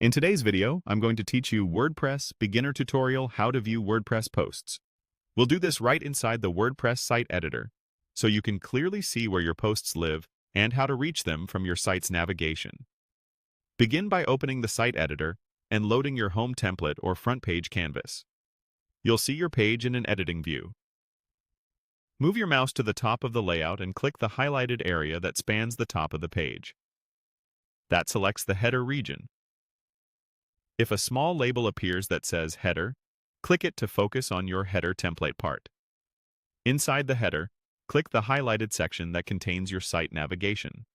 In today's video, I'm going to teach you WordPress beginner tutorial how to view WordPress posts. We'll do this right inside the WordPress site editor, so you can clearly see where your posts live and how to reach them from your site's navigation. Begin by opening the site editor and loading your home template or front page canvas. You'll see your page in an editing view. Move your mouse to the top of the layout and click the highlighted area that spans the top of the page. That selects the header region. If a small label appears that says Header, click it to focus on your header template part. Inside the header, click the highlighted section that contains your site navigation.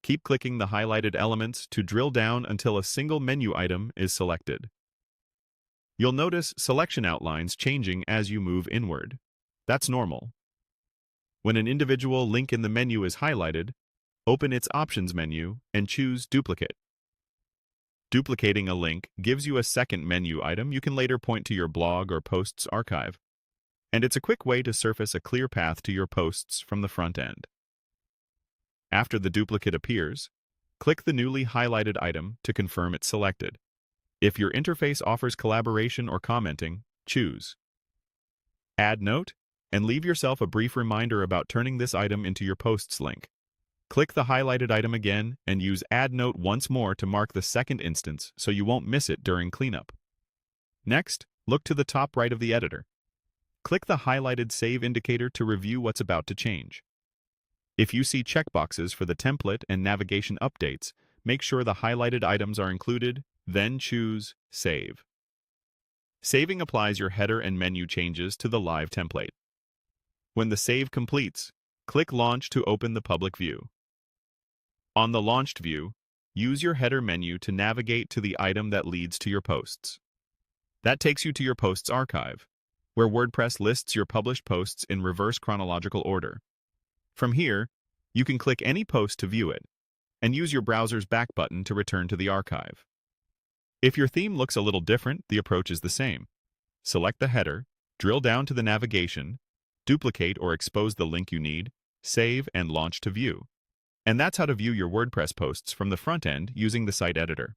Keep clicking the highlighted elements to drill down until a single menu item is selected. You'll notice selection outlines changing as you move inward. That's normal. When an individual link in the menu is highlighted, open its Options menu and choose Duplicate. Duplicating a link gives you a second menu item you can later point to your blog or posts archive. And it's a quick way to surface a clear path to your posts from the front end. After the duplicate appears, click the newly highlighted item to confirm it's selected. If your interface offers collaboration or commenting, choose Add Note and leave yourself a brief reminder about turning this item into your posts link. Click the highlighted item again and use Add Note once more to mark the second instance so you won't miss it during cleanup. Next, look to the top right of the editor. Click the highlighted Save indicator to review what's about to change. If you see checkboxes for the template and navigation updates, make sure the highlighted items are included, then choose Save. Saving applies your header and menu changes to the live template. When the save completes, click Launch to open the public view. On the launched view, use your header menu to navigate to the item that leads to your posts. That takes you to your posts archive, where WordPress lists your published posts in reverse chronological order. From here, you can click any post to view it, and use your browser's back button to return to the archive. If your theme looks a little different, the approach is the same. Select the header, drill down to the navigation, duplicate or expose the link you need, save, and launch to view. And that's how to view your WordPress posts from the front end using the site editor.